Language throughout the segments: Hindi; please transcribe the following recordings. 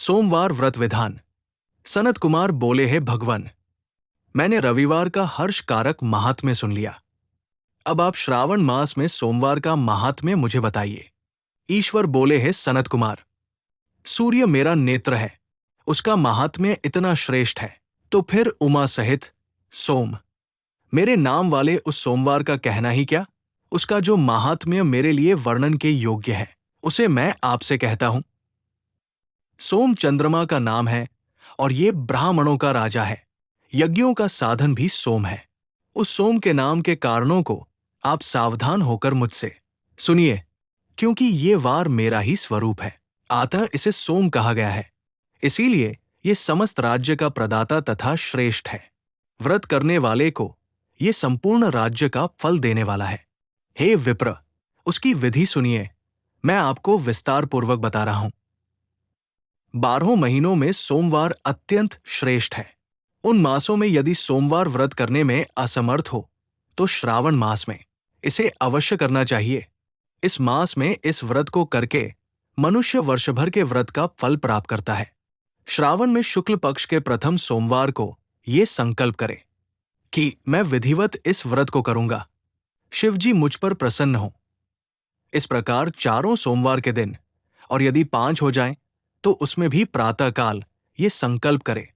सोमवार व्रत विधान। सनत कुमार बोले हैं भगवन, मैंने रविवार का हर्ष कारक महात्म्य सुन लिया। अब आप श्रावण मास में सोमवार का महात्म्य मुझे बताइए। ईश्वर बोले हैं सनत कुमार, सूर्य मेरा नेत्र है, उसका महात्म्य इतना श्रेष्ठ है, तो फिर उमा सहित सोम मेरे नाम वाले उस सोमवार का कहना ही क्या। उसका जो महात्म्य मेरे लिए वर्णन के योग्य है, उसे मैं आपसे कहता हूं। सोम चंद्रमा का नाम है और ये ब्राह्मणों का राजा है। यज्ञों का साधन भी सोम है। उस सोम के नाम के कारणों को आप सावधान होकर मुझसे सुनिए, क्योंकि ये वार मेरा ही स्वरूप है, अतः इसे सोम कहा गया है। इसीलिए ये समस्त राज्य का प्रदाता तथा श्रेष्ठ है। व्रत करने वाले को ये संपूर्ण राज्य का फल देने वाला है। हे विप्र, उसकी विधि सुनिए, मैं आपको विस्तार पूर्वक बता रहा हूं। 12 महीनों में सोमवार अत्यंत श्रेष्ठ है। उन मासों में यदि सोमवार व्रत करने में असमर्थ हो तो श्रावण मास में इसे अवश्य करना चाहिए। इस मास में इस व्रत को करके मनुष्य वर्ष भर के व्रत का फल प्राप्त करता है। श्रावण में शुक्ल पक्ष के प्रथम सोमवार को ये संकल्प करे कि मैं विधिवत इस व्रत को करूंगा, शिवजी मुझ पर प्रसन्न हो। इस प्रकार चारों सोमवार के दिन, और यदि 5 हो जाएं, तो उसमें भी प्रातःकाल ये संकल्प करे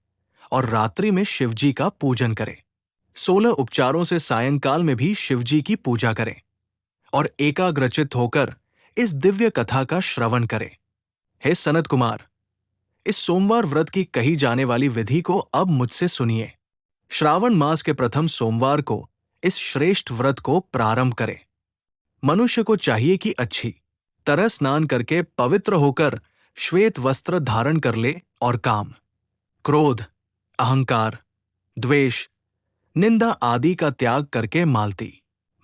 और रात्रि में शिवजी का पूजन करे। 16 उपचारों से सायंकाल में भी शिवजी की पूजा करे और एकाग्रचित्त होकर इस दिव्य कथा का श्रवण करे। हे सनत कुमार, इस सोमवार व्रत की कही जाने वाली विधि को अब मुझसे सुनिए। श्रावण मास के प्रथम सोमवार को इस श्रेष्ठ व्रत को प्रारंभ करे। मनुष्य को चाहिए कि अच्छी तरह स्नान करके पवित्र होकर श्वेत वस्त्र धारण कर ले और काम, क्रोध, अहंकार, द्वेष, निंदा आदि का त्याग करके मालती,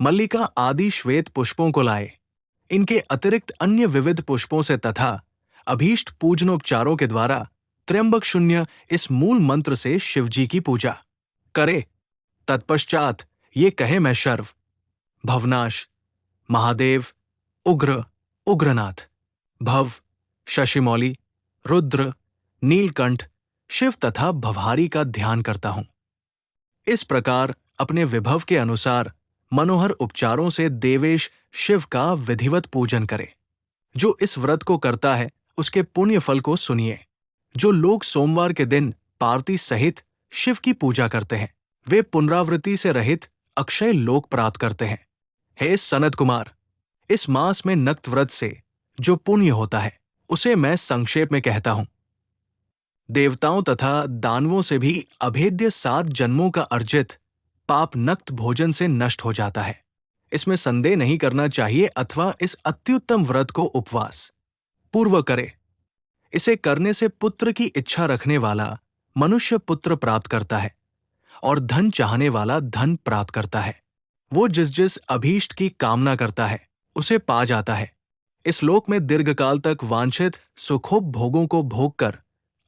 मल्लिका आदि श्वेत पुष्पों को लाए। इनके अतिरिक्त अन्य विविध पुष्पों से तथा अभीष्ट पूजनोपचारों के द्वारा त्र्यंबक शून्य इस मूल मंत्र से शिवजी की पूजा करे। तत्पश्चात ये कहे, मैं शर्व, भवनाश, महादेव, उग्र, उग्रनाथ, भव, शशिमौली, रुद्र, नीलकंठ, शिव तथा भवहारी का ध्यान करता हूं। इस प्रकार अपने विभव के अनुसार मनोहर उपचारों से देवेश शिव का विधिवत पूजन करे। जो इस व्रत को करता है उसके पुण्य फल को सुनिए। जो लोग सोमवार के दिन पार्वती सहित शिव की पूजा करते हैं, वे पुनरावृत्ति से रहित अक्षय लोक प्राप्त करते हैं। हे सनत कुमार, इस मास में नक्त व्रत से जो पुण्य होता है उसे मैं संक्षेप में कहता हूं। देवताओं तथा दानवों से भी अभेद्य 7 जन्मों का अर्जित पाप नक्त भोजन से नष्ट हो जाता है। इसमें संदेह नहीं करना चाहिए, अथवा इस अत्युत्तम व्रत को उपवास पूर्व करे। इसे करने से पुत्र की इच्छा रखने वाला मनुष्य पुत्र प्राप्त करता है और धन चाहने वाला धन प्राप्त करता है। वो जिस जिस अभीष्ट की कामना करता है उसे पा जाता है। इस लोक में दीर्घकाल तक वांछित सुखोप भोगों को भोग कर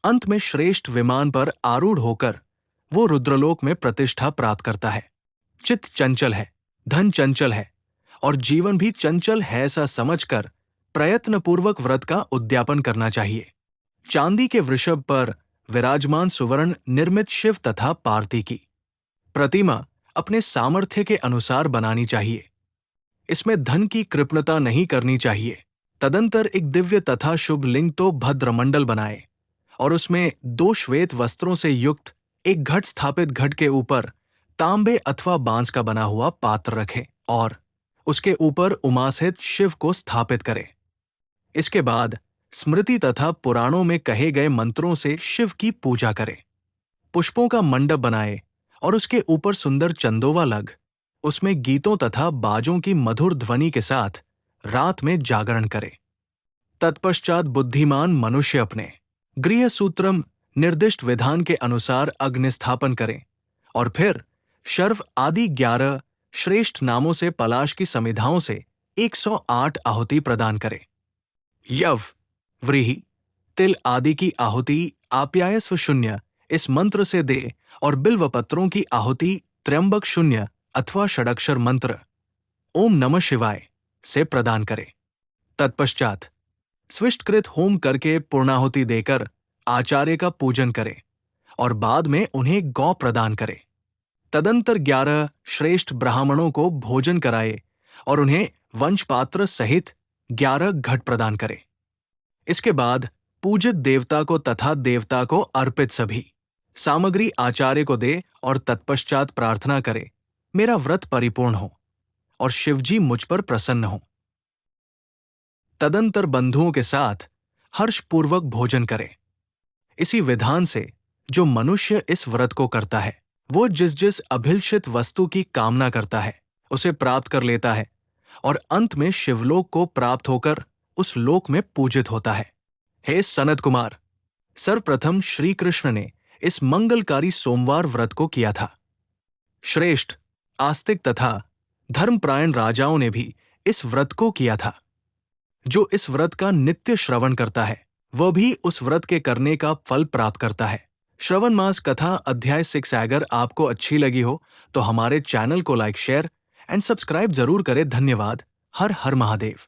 अंत में श्रेष्ठ विमान पर आरूढ़ होकर वो रुद्रलोक में प्रतिष्ठा प्राप्त करता है। चित्त चंचल है, धन चंचल है और जीवन भी चंचल है, ऐसा समझकर प्रयत्नपूर्वक व्रत का उद्यापन करना चाहिए। चांदी के वृषभ पर विराजमान सुवर्ण निर्मित शिव तथा पार्वती की प्रतिमा अपने सामर्थ्य के अनुसार बनानी चाहिए। इसमें धन की कृपणता नहीं करनी चाहिए। तदंतर एक दिव्य तथा शुभ लिंग तो भद्रमंडल बनाए और उसमें 2 श्वेत वस्त्रों से युक्त एक घट स्थापित, घट के ऊपर तांबे अथवा बांस का बना हुआ पात्र रखे और उसके ऊपर उमा सहित शिव को स्थापित करे। इसके बाद स्मृति तथा पुराणों में कहे गए मंत्रों से शिव की पूजा करे। पुष्पों का मंडप बनाए और उसके ऊपर सुंदर चंदोवा लग उसमें गीतों तथा बाजों की मधुर ध्वनि के साथ रात में जागरण करे। तत्पश्चात बुद्धिमान मनुष्य अपने गृह सूत्रम निर्दिष्ट विधान के अनुसार अग्नि स्थापन करे और फिर शर्व आदि 11 श्रेष्ठ नामों से पलाश की समिधाओं से 108 आहुति प्रदान करे। यव, व्रीहि, तिल आदि की आहुति आप्यायस्व शून्य इस मंत्र से दे और बिल्व पत्रों की आहुति त्र्यंबक शून्य अथवा षडक्षर मंत्र ओम नमः शिवाय से प्रदान करे। तत्पश्चात स्विष्टकृत होम करके पूर्णाहुति देकर आचार्य का पूजन करे और बाद में उन्हें गौ प्रदान करे। तदंतर 11 श्रेष्ठ ब्राह्मणों को भोजन कराए और उन्हें वंशपात्र सहित 11 घट प्रदान करे। इसके बाद पूजित देवता को तथा देवता को अर्पित सभी सामग्री आचार्य को दे और तत्पश्चात प्रार्थना करे, मेरा व्रत परिपूर्ण हो और शिवजी मुझ पर प्रसन्न हो। तदंतर बंधुओं के साथ हर्षपूर्वक भोजन करे। इसी विधान से जो मनुष्य इस व्रत को करता है, वो जिस जिस अभिलषित वस्तु की कामना करता है उसे प्राप्त कर लेता है और अंत में शिवलोक को प्राप्त होकर उस लोक में पूजित होता है। हे सनत कुमार, सर्वप्रथम श्री कृष्ण ने इस मंगलकारी सोमवार व्रत को किया था। श्रेष्ठ, आस्तिक तथा धर्मप्रायण राजाओं ने भी इस व्रत को किया था। जो इस व्रत का नित्य श्रवण करता है वह भी उस व्रत के करने का फल प्राप्त करता है। श्रवण मास कथा अध्याय 6 अगर आपको अच्छी लगी हो तो हमारे चैनल को लाइक, शेयर एंड सब्सक्राइब जरूर करें। धन्यवाद। हर हर महादेव।